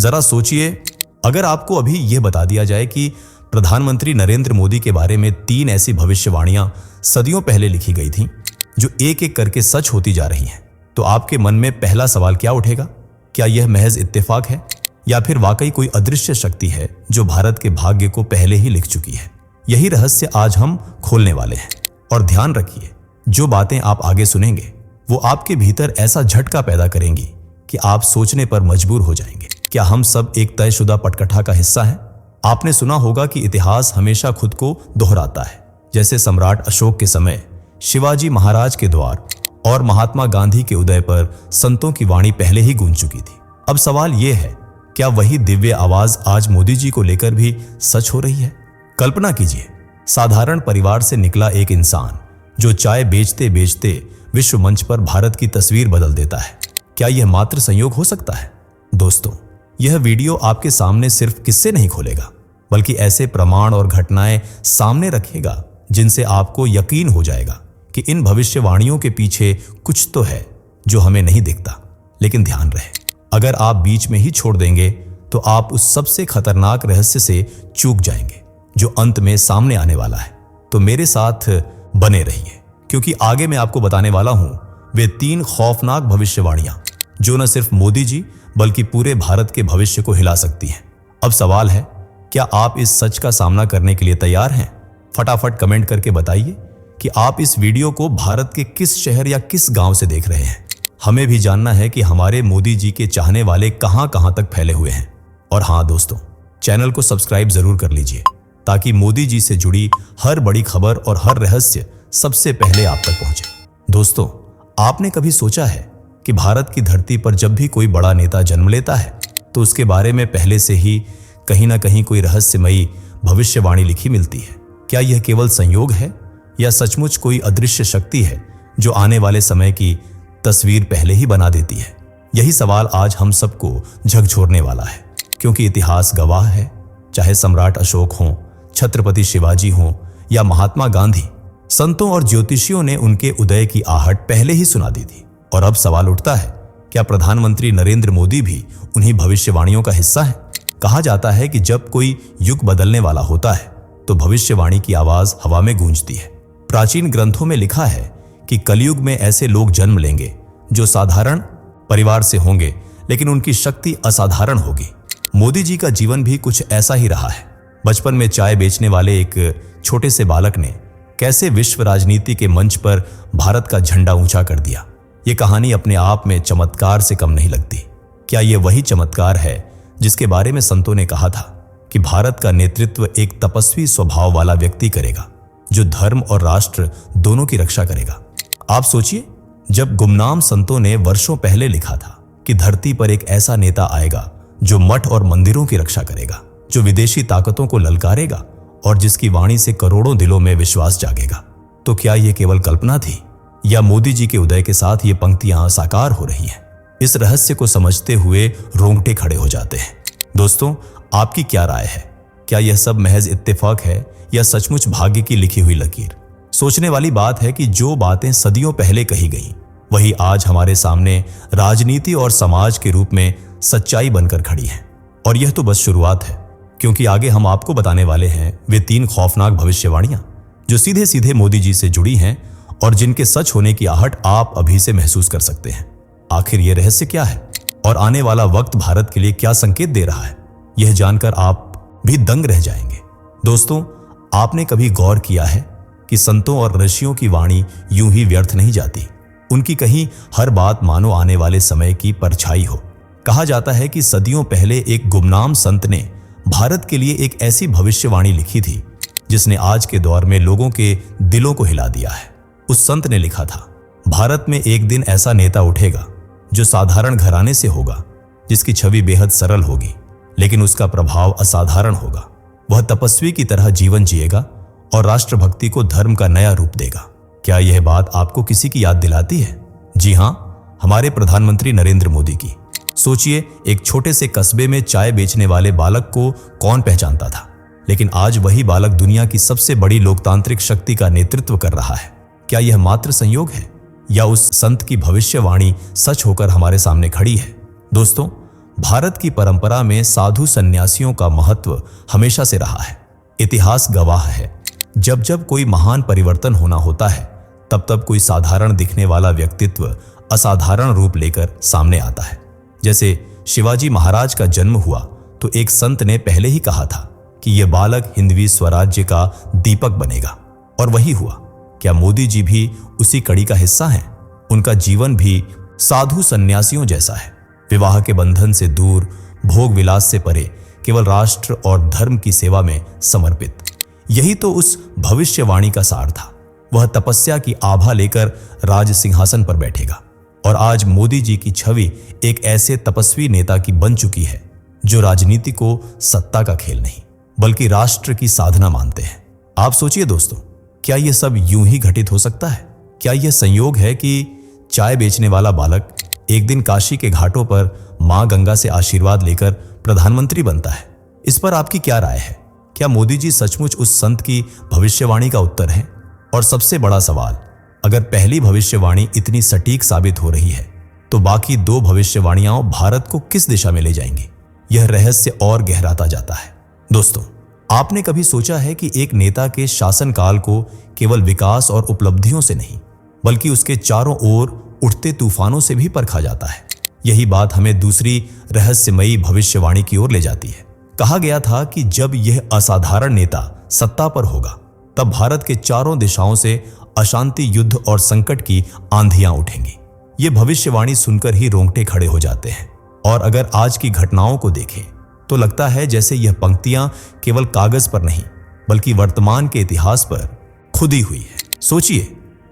जरा सोचिए, अगर आपको अभी यह बता दिया जाए कि प्रधानमंत्री नरेंद्र मोदी के बारे में 3 ऐसी भविष्यवाणियां सदियों पहले लिखी गई थीं, जो एक एक करके सच होती जा रही हैं, तो आपके मन में पहला सवाल क्या उठेगा? क्या यह महज इत्तेफाक है या फिर वाकई कोई अदृश्य शक्ति है जो भारत के भाग्य को पहले ही लिख चुकी है? यही रहस्य आज हम खोलने वाले हैं। और ध्यान रखिए, जो बातें आप आगे सुनेंगे वो आपके भीतर ऐसा झटका पैदा करेंगी कि आप सोचने पर मजबूर हो जाएंगे। क्या हम सब एक तयशुदा पटकथा का हिस्सा हैं? आपने सुना होगा कि इतिहास हमेशा खुद को दोहराता है। जैसे सम्राट अशोक के समय शिवाजी महाराज के द्वार और महात्मा गांधी के उदय पर संतों की वाणी पहले ही गूंज चुकी थी। अब सवाल यह है, क्या वही दिव्य आवाज आज मोदी जी को लेकर भी सच हो रही है? कल्पना कीजिए, साधारण परिवार से निकला एक इंसान जो चाय बेचते बेचते विश्व मंच पर भारत की तस्वीर बदल देता है। क्या यह मात्र संयोग हो सकता है? दोस्तों, यह वीडियो आपके सामने सिर्फ किस्से नहीं खोलेगा, बल्कि ऐसे प्रमाण और घटनाएं सामने रखेगा जिनसे आपको यकीन हो जाएगा कि इन भविष्यवाणियों के पीछे कुछ तो है जो हमें नहीं दिखता। लेकिन ध्यान रहे, अगर आप बीच में ही छोड़ देंगे तो आप उस सबसे खतरनाक रहस्य से चूक जाएंगे जो अंत में सामने आने वाला है। तो मेरे साथ बने रहिए, क्योंकि आगे मैं आपको बताने वाला हूं वे 3 खौफनाक भविष्यवाणियां जो न सिर्फ मोदी जी बल्कि पूरे भारत के भविष्य को हिला सकती हैं। अब सवाल है, क्या आप इस सच का सामना करने के लिए तैयार हैं? फटाफट कमेंट करके बताइए कि आप इस वीडियो को भारत के किस शहर या किस गांव से देख रहे हैं। हमें भी जानना है कि हमारे मोदी जी के चाहने वाले कहां कहां तक फैले हुए हैं। और हां दोस्तों, चैनल को सब्सक्राइब जरूर कर लीजिए ताकि मोदी जी से जुड़ी हर बड़ी खबर और हर रहस्य सबसे पहले आप तक पहुंचे। दोस्तों, आपने कभी सोचा है कि भारत की धरती पर जब भी कोई बड़ा नेता जन्म लेता है तो उसके बारे में पहले से ही कहीं ना कहीं कोई रहस्यमयी भविष्यवाणी लिखी मिलती है? क्या यह केवल संयोग है या सचमुच कोई अदृश्य शक्ति है जो आने वाले समय की तस्वीर पहले ही बना देती है? यही सवाल आज हम सबको झकझोरने वाला है, क्योंकि इतिहास गवाह है, चाहे सम्राट अशोक हों, छत्रपति शिवाजी हों या महात्मा गांधी, संतों और ज्योतिषियों ने उनके उदय की आहट पहले ही सुना दी थी। और अब सवाल उठता है, क्या प्रधानमंत्री नरेंद्र मोदी भी उन्हीं भविष्यवाणियों का हिस्सा है? कहा जाता है कि जब कोई युग बदलने वाला होता है तो भविष्यवाणी की आवाज हवा में गूंजती है। प्राचीन ग्रंथों में लिखा है कि कलयुग में ऐसे लोग जन्म लेंगे जो साधारण परिवार से होंगे, लेकिन उनकी शक्ति असाधारण होगी। मोदी जी का जीवन भी कुछ ऐसा ही रहा है। बचपन में चाय बेचने वाले एक छोटे से बालक ने कैसे विश्व राजनीति के मंच पर भारत का झंडा ऊंचा कर दिया। ये कहानी अपने आप में चमत्कार से कम नहीं लगती। क्या यह वही चमत्कार है जिसके बारे में संतों ने कहा था कि भारत का नेतृत्व एक तपस्वी स्वभाव वाला व्यक्ति करेगा जो धर्म और राष्ट्र दोनों की रक्षा करेगा? आप सोचिए, जब गुमनाम संतों ने वर्षों पहले लिखा था कि धरती पर एक ऐसा नेता आएगा जो मठ और मंदिरों की रक्षा करेगा, जो विदेशी ताकतों को ललकारेगा और जिसकी वाणी से करोड़ों दिलों में विश्वास जागेगा, तो क्या यह केवल कल्पना थी या मोदी जी के उदय के साथ ये पंक्तियां साकार हो रही हैं? इस रहस्य को समझते हुए रोंगटे खड़े हो जाते हैं। दोस्तों, आपकी क्या राय है? क्या यह सब महज इत्तेफाक है या सचमुच भाग्य की लिखी हुई लकीर? सोचने वाली बात है कि जो बातें सदियों पहले कही गईं, वही आज हमारे सामने राजनीति और समाज के रूप में सच्चाई बनकर खड़ी हैं। और यह तो बस शुरुआत है, क्योंकि आगे हम आपको बताने वाले हैं वे 3 खौफनाक भविष्यवाणियां जो सीधे सीधे मोदी जी से जुड़ी हैं और जिनके सच होने की आहट आप अभी से महसूस कर सकते हैं। आखिर ये रहस्य क्या है और आने वाला वक्त भारत के लिए क्या संकेत दे रहा है, यह जानकर आप भी दंग रह जाएंगे। दोस्तों, आपने कभी गौर किया है कि संतों और ऋषियों की वाणी यूं ही व्यर्थ नहीं जाती। उनकी कहीं हर बात मानो आने वाले समय की परछाई हो। कहा जाता है कि सदियों पहले एक गुमनाम संत ने भारत के लिए एक ऐसी भविष्यवाणी लिखी थी जिसने आज के दौर में लोगों के दिलों को हिला दिया है। उस संत ने लिखा था, भारत में एक दिन ऐसा नेता उठेगा जो साधारण घराने से होगा, जिसकी छवि बेहद सरल होगी, लेकिन उसका प्रभाव असाधारण होगा। वह तपस्वी की तरह जीवन जिएगा और राष्ट्रभक्ति को धर्म का नया रूप देगा। क्या यह बात आपको किसी की याद दिलाती है? जी हां, हमारे प्रधानमंत्री नरेंद्र मोदी की। सोचिए, एक छोटे से कस्बे में चाय बेचने वाले बालक को कौन पहचानता था, लेकिन आज वही बालक दुनिया की सबसे बड़ी लोकतांत्रिक शक्ति का नेतृत्व कर रहा है। क्या यह मात्र संयोग है या उस संत की भविष्यवाणी सच होकर हमारे सामने खड़ी है? दोस्तों, भारत की परंपरा में साधु सन्यासियों का महत्व हमेशा से रहा है। इतिहास गवाह है, जब जब कोई महान परिवर्तन होना होता है, तब तब कोई साधारण दिखने वाला व्यक्तित्व असाधारण रूप लेकर सामने आता है। जैसे शिवाजी महाराज का जन्म हुआ तो एक संत ने पहले ही कहा था कि यह बालक हिंदवी स्वराज्य का दीपक बनेगा, और वही हुआ। क्या मोदी जी भी उसी कड़ी का हिस्सा हैं? उनका जीवन भी साधु सन्यासियों जैसा है, विवाह के बंधन से दूर, भोग विलास से परे, केवल राष्ट्र और धर्म की सेवा में समर्पित। यही तो उस भविष्यवाणी का सार था। वह तपस्या की आभा लेकर राज सिंहासन पर बैठेगा, और आज मोदी जी की छवि एक ऐसे तपस्वी नेता की बन चुकी है जो राजनीति को सत्ता का खेल नहीं बल्कि राष्ट्र की साधना मानते हैं। आप सोचिए दोस्तों, क्या यह सब यूं ही घटित हो सकता है? क्या यह संयोग है कि चाय बेचने वाला बालक एक दिन काशी के घाटों पर मां गंगा से आशीर्वाद लेकर प्रधानमंत्री बनता है? इस पर आपकी क्या राय है? क्या मोदी जी सचमुच उस संत की भविष्यवाणी का उत्तर है? और सबसे बड़ा सवाल, अगर पहली भविष्यवाणी इतनी सटीक साबित हो रही है तो बाकी दो भविष्यवाणियां भारत को किस दिशा में ले जाएंगी? यह रहस्य और गहराता जाता है। दोस्तों, आपने कभी सोचा है कि एक नेता के शासनकाल को केवल विकास और उपलब्धियों से नहीं बल्कि उसके चारों ओर उठते तूफानों से भी परखा जाता है? यही बात हमें दूसरी रहस्यमयी भविष्यवाणी की ओर ले जाती है। कहा गया था कि जब यह असाधारण नेता सत्ता पर होगा तब भारत के चारों दिशाओं से अशांति, युद्ध और संकट की आंधियां उठेंगी। ये भविष्यवाणी सुनकर ही रोंगटे खड़े हो जाते हैं, और अगर आज की घटनाओं को देखें तो लगता है जैसे यह पंक्तियां केवल कागज पर नहीं बल्कि वर्तमान के इतिहास पर खुदी हुई है। सोचिए,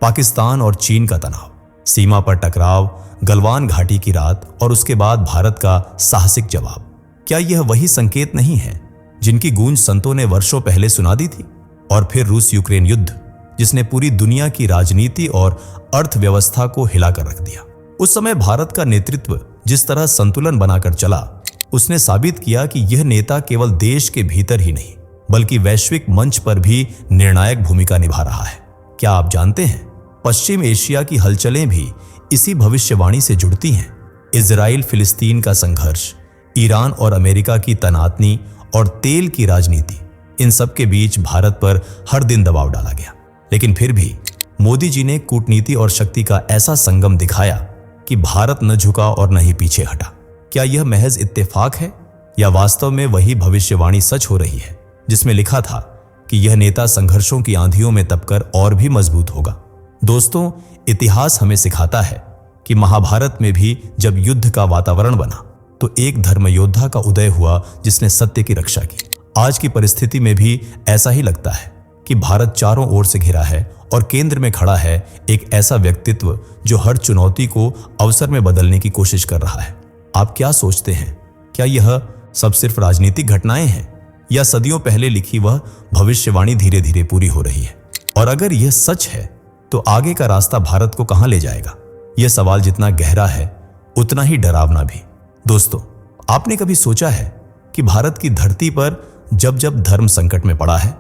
पाकिस्तान और चीन का तनाव, सीमा पर टकराव, गलवान घाटी की रात और उसके बाद भारत का साहसिक जवाब। क्या यह वही संकेत नहीं है जिनकी गूंज संतों ने वर्षों पहले सुना दी थी? और फिर रूस यूक्रेन युद्ध, जिसने पूरी दुनिया की राजनीति और अर्थव्यवस्था को हिलाकर रख दिया। उस समय भारत का नेतृत्व जिस तरह संतुलन बनाकर चला, उसने साबित किया कि यह नेता केवल देश के भीतर ही नहीं बल्कि वैश्विक मंच पर भी निर्णायक भूमिका निभा रहा है। क्या आप जानते हैं, पश्चिम एशिया की हलचलें भी इसी भविष्यवाणी से जुड़ती हैं। इजराइल फिलिस्तीन का संघर्ष, ईरान और अमेरिका की तनातनी और तेल की राजनीति, इन सब के बीच भारत पर हर दिन दबाव डाला गया। लेकिन फिर भी मोदी जी ने कूटनीति और शक्ति का ऐसा संगम दिखाया कि भारत न झुका और न ही पीछे हटा। क्या यह महज इत्तेफाक है या वास्तव में वही भविष्यवाणी सच हो रही है जिसमें लिखा था कि यह नेता संघर्षों की आंधियों में तपकर और भी मजबूत होगा? दोस्तों, इतिहास हमें सिखाता है कि महाभारत में भी जब युद्ध का वातावरण बना तो एक धर्म योद्धा का उदय हुआ जिसने सत्य की रक्षा की। आज की परिस्थिति में भी ऐसा ही लगता है कि भारत चारों ओर से घिरा है और केंद्र में खड़ा है एक ऐसा व्यक्तित्व जो हर चुनौती को अवसर में बदलने की कोशिश कर रहा है। आप क्या सोचते हैं, क्या यह सब सिर्फ राजनीतिक घटनाएं हैं या सदियों पहले लिखी वह भविष्यवाणी धीरे धीरे पूरी हो रही है? और अगर यह सच है तो आगे का रास्ता भारत को कहां ले जाएगा? यह सवाल जितना गहरा है उतना ही डरावना भी। दोस्तों, आपने कभी सोचा है कि भारत की धरती पर जब जब धर्म संकट में पड़ा है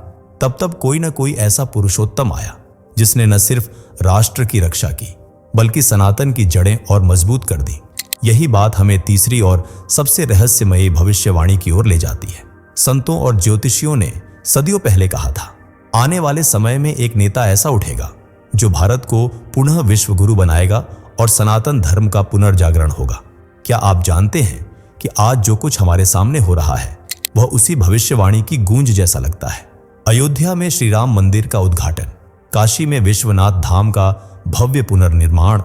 तब तब कोई ना कोई ऐसा पुरुषोत्तम आया जिसने न सिर्फ राष्ट्र की रक्षा की बल्कि सनातन की जड़ें और मजबूत कर दी। यही बात हमें तीसरी और सबसे रहस्यमयी भविष्यवाणी की ओर ले जाती है। संतों और ज्योतिषियों ने सदियों पहले कहा था, आने वाले समय में एक नेता ऐसा उठेगा जो भारत को पुनः विश्व गुरु बनाएगा और सनातन धर्म का पुनर्जागरण होगा। क्या आप जानते हैं कि आज जो कुछ हमारे सामने हो रहा है वह उसी भविष्यवाणी की गूंज जैसा लगता है? अयोध्या में श्री राम मंदिर का उद्घाटन, काशी में विश्वनाथ धाम का भव्य पुनर्निर्माण,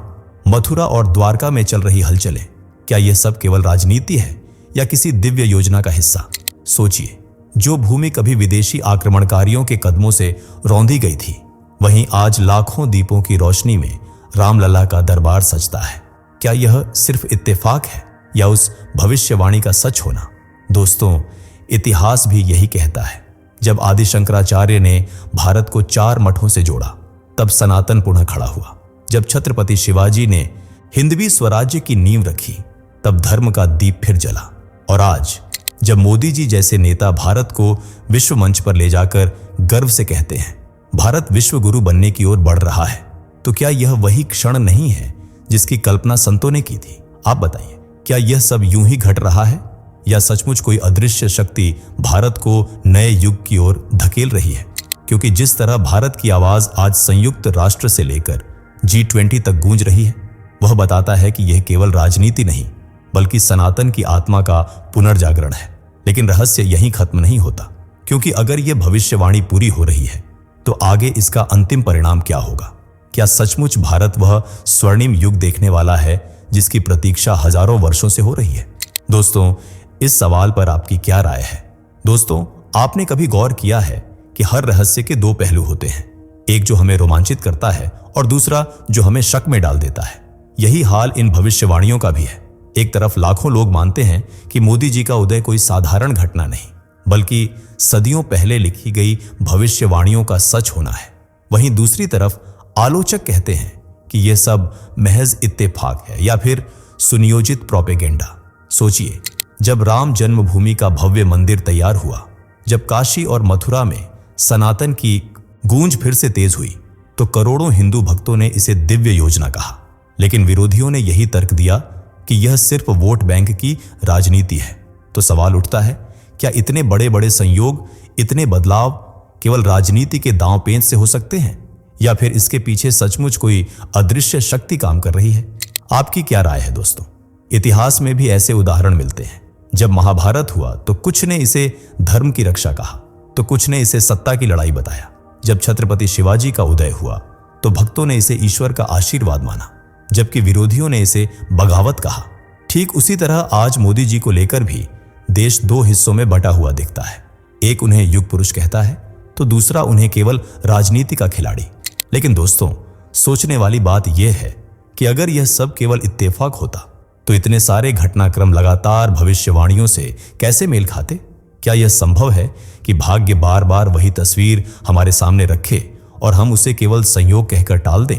मथुरा और द्वारका में चल रही हलचलें, क्या यह सब केवल राजनीति है या किसी दिव्य योजना का हिस्सा? सोचिए, जो भूमि कभी विदेशी आक्रमणकारियों के कदमों से रौंदी गई थी, वहीं आज लाखों दीपों की रोशनी में रामलला का दरबार सजता है। क्या यह सिर्फ इत्तेफाक है या उस भविष्यवाणी का सच होना? दोस्तों, इतिहास भी यही कहता है। जब आदि शंकराचार्य ने भारत को 4 मठों से जोड़ा तब सनातन पुनः खड़ा हुआ। जब छत्रपति शिवाजी ने हिंदवी स्वराज्य की नींव रखी तब धर्म का दीप फिर जला। और आज जब मोदी जी जैसे नेता भारत को विश्व मंच पर ले जाकर गर्व से कहते हैं भारत विश्व गुरु बनने की ओर बढ़ रहा है, तो क्या यह वही क्षण नहीं है जिसकी कल्पना संतों ने की थी? आप बताइए, क्या यह सब यूं ही घट रहा है या सचमुच कोई अदृश्य शक्ति भारत को नए युग की ओर धकेल रही है? क्योंकि जिस तरह भारत की आवाज आज संयुक्त राष्ट्र से लेकर G20 तक गूंज रही है, वह बताता है कि यह केवल राजनीति नहीं बल्कि सनातन की आत्मा का पुनर्जागरण है। लेकिन रहस्य यहीं खत्म नहीं होता, क्योंकि अगर यह भविष्यवाणी पूरी हो रही है तो आगे इसका अंतिम परिणाम क्या होगा? क्या सचमुच भारत वह स्वर्णिम युग देखने वाला है जिसकी प्रतीक्षा हजारों वर्षों से हो रही है? दोस्तों, इस सवाल पर आपकी क्या राय है? दोस्तों, आपने कभी गौर किया है कि हर रहस्य के दो पहलू होते हैं, एक जो हमें रोमांचित करता है और दूसरा जो हमें शक में डाल देता है। यही हाल इन भविष्यवाणियों का भी है। एक तरफ लाखों लोग मानते हैं कि मोदी जी का उदय कोई साधारण घटना नहीं बल्कि सदियों पहले लिखी गई भविष्यवाणियों का सच होना है। वहीं दूसरी तरफ आलोचक कहते हैं कि यह सब महज इत्तेफाक है या फिर सुनियोजित प्रोपेगेंडा। सोचिए, जब राम जन्मभूमि का भव्य मंदिर तैयार हुआ, जब काशी और मथुरा में सनातन की गूंज फिर से तेज हुई, तो करोड़ों हिंदू भक्तों ने इसे दिव्य योजना कहा। लेकिन विरोधियों ने यही तर्क दिया कि यह सिर्फ वोट बैंक की राजनीति है। तो सवाल उठता है, क्या इतने बड़े बड़े संयोग, इतने बदलाव केवल राजनीति के दांव पेंच से हो सकते हैं या फिर इसके पीछे सचमुच कोई अदृश्य शक्ति काम कर रही है? आपकी क्या राय है दोस्तों? इतिहास में भी ऐसे उदाहरण मिलते हैं। जब महाभारत हुआ तो कुछ ने इसे धर्म की रक्षा कहा, तो कुछ ने इसे सत्ता की लड़ाई बताया। जब छत्रपति शिवाजी का उदय हुआ तो भक्तों ने इसे ईश्वर का आशीर्वाद माना, जबकि विरोधियों ने इसे बगावत कहा। ठीक उसी तरह आज मोदी जी को लेकर भी देश दो हिस्सों में बटा हुआ दिखता है। एक उन्हें युग पुरुष कहता है तो दूसरा उन्हें केवल राजनीति का खिलाड़ी। लेकिन दोस्तों, सोचने वाली बात यह है कि अगर यह सब केवल इत्तेफाक होता तो इतने सारे घटनाक्रम लगातार भविष्यवाणियों से कैसे मेल खाते? क्या यह संभव है कि भाग्य बार बार वही तस्वीर हमारे सामने रखे और हम उसे केवल संयोग कहकर टाल दें?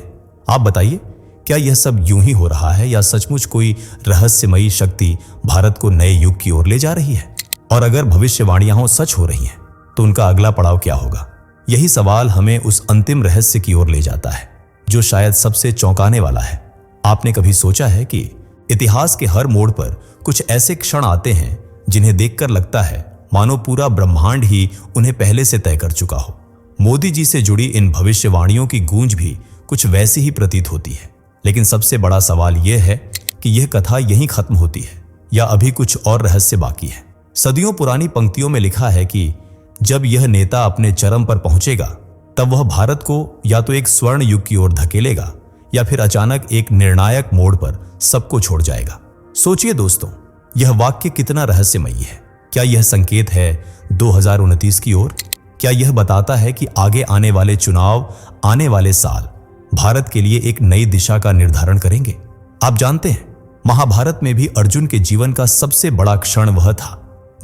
आप बताइए, क्या यह सब यूं ही हो रहा है या सचमुच कोई रहस्यमयी शक्ति भारत को नए युग की ओर ले जा रही है? और अगर भविष्यवाणियां सच हो रही हैं तो उनका अगला पड़ाव क्या होगा? यही सवाल हमें उस अंतिम रहस्य की ओर ले जाता है जो शायद सबसे चौंकाने वाला है। आपने कभी सोचा है कि इतिहास के हर मोड़ पर कुछ ऐसे क्षण आते हैं जिन्हें देखकर लगता है मानो पूरा ब्रह्मांड ही उन्हें पहले से तय कर चुका हो। मोदी जी से जुड़ी इन भविष्यवाणियों की गूंज भी कुछ वैसी ही प्रतीत होती है। लेकिन सबसे बड़ा सवाल यह है कि यह कथा यहीं खत्म होती है या अभी कुछ और रहस्य बाकी है। सदियों पुरानी पंक्तियों में लिखा है कि जब यह नेता अपने चरम पर पहुंचेगा तब वह भारत को या तो एक स्वर्ण युग की ओर धकेलेगा या फिर अचानक एक निर्णायक मोड़ पर सबको छोड़ जाएगा। सोचिए दोस्तों, यह वाक्य कितना रहस्यमयी है। क्या यह संकेत है 2029 की ओर? क्या यह बताता है कि आगे आने वाले चुनाव, आने वाले साल भारत के लिए एक नई दिशा का निर्धारण करेंगे? आप जानते हैं, महाभारत में भी अर्जुन के जीवन का सबसे बड़ा क्षण वह था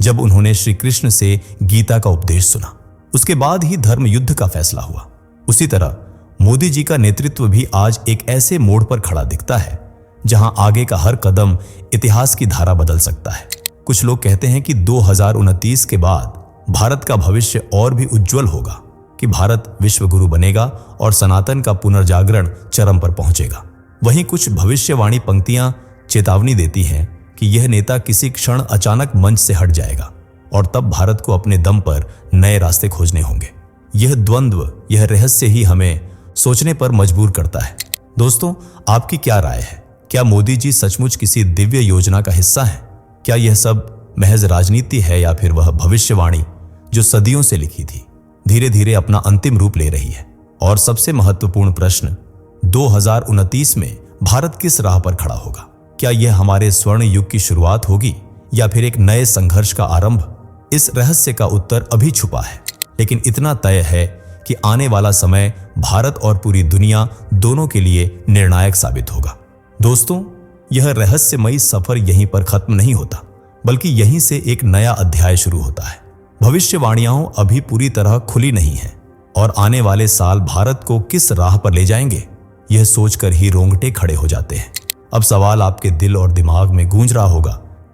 जब उन्होंने श्री कृष्ण से गीता का उपदेश सुना। उसके बाद ही धर्म युद्ध का फैसला हुआ। उसी तरह मोदी जी का नेतृत्व भी आज एक ऐसे मोड़ पर खड़ा दिखता है जहां आगे का हर कदम इतिहास की धारा बदल सकता है। कुछ लोग कहते हैं कि 2029 के बाद भारत का भविष्य और भी उज्जवल होगा, कि भारत विश्व गुरु बनेगा और सनातन का पुनर्जागरण चरम पर पहुंचेगा। वहीं कुछ भविष्यवाणी पंक्तियां चेतावनी देती हैं कि यह नेता किसी क्षण अचानक मंच से हट जाएगा और तब भारत को अपने दम पर नए रास्ते खोजने होंगे। यह द्वंद्व, यह रहस्य ही हमें सोचने पर मजबूर करता है। दोस्तों, आपकी क्या राय है? क्या मोदी जी सचमुच किसी दिव्य योजना का हिस्सा हैं? क्या यह सब महज राजनीति है या फिर वह भविष्यवाणी जो सदियों से लिखी थी धीरे धीरे अपना अंतिम रूप ले रही है? और सबसे महत्वपूर्ण प्रश्न, 2029 में भारत किस राह पर खड़ा होगा? क्या यह हमारे स्वर्ण युग की शुरुआत होगी या फिर एक नए संघर्ष का आरंभ? इस रहस्य का उत्तर अभी छुपा है, लेकिन इतना तय है कि आने वाला समय भारत और पूरी दुनिया दोनों के लिए निर्णायक साबित होगा। दोस्तों, यह रहस्यमयी सफर यहीं पर खत्म नहीं होता, बल्कि यहीं से एक नया अध्याय शुरू होता है। भविष्यवाणियां अभी पूरी तरह खुली नहीं है और आने वाले साल भारत को किस राह पर ले जाएंगे, यह सोचकर ही रोंगटे खड़े हो जाते हैं। अब सवाल आपके दिल और दिमाग में गूंज रहा होगा,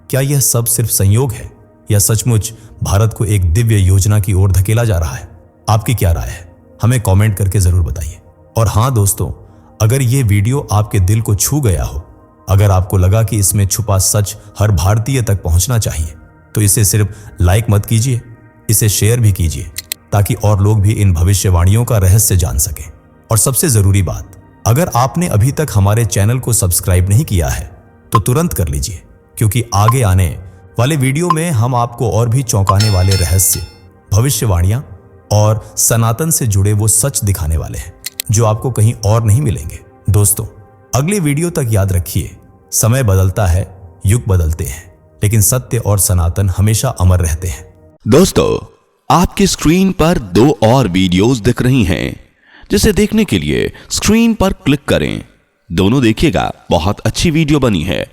क्या यह सब सिर्फ संयोग है या सचमुच भारत को एक दिव्य योजना की ओर धकेला जा रहा है? आपकी क्या राय है? हमें कमेंट करके जरूर बताइए। और हाँ दोस्तों, अगर ये वीडियो आपके दिल को छू गया हो अगर आपको लगा कि इसमें छुपा सच हर भारतीय तक पहुंचना चाहिए तो इसे सिर्फ लाइक मत कीजिए, इसे शेयर भी कीजिए ताकि और लोग भी इन भविष्यवाणियों का रहस्य जान सकें। और सबसे जरूरी बात, अगर आपने अभी तक हमारे चैनल को सब्सक्राइब नहीं किया है तो तुरंत कर लीजिए, क्योंकि आगे आने वाले वीडियो में हम आपको और भी चौंकाने वाले रहस्य, भविष्यवाणियां और सनातन से जुड़े वो सच दिखाने वाले हैं जो आपको कहीं और नहीं मिलेंगे। दोस्तों, अगले वीडियो तक याद रखिए, समय बदलता है, युग बदलते हैं, लेकिन सत्य और सनातन हमेशा अमर रहते हैं। दोस्तों, आपकी स्क्रीन पर 2 और वीडियोस दिख रही हैं, जिसे देखने के लिए स्क्रीन पर क्लिक करें। दोनों देखिएगा, बहुत अच्छी वीडियो बनी है।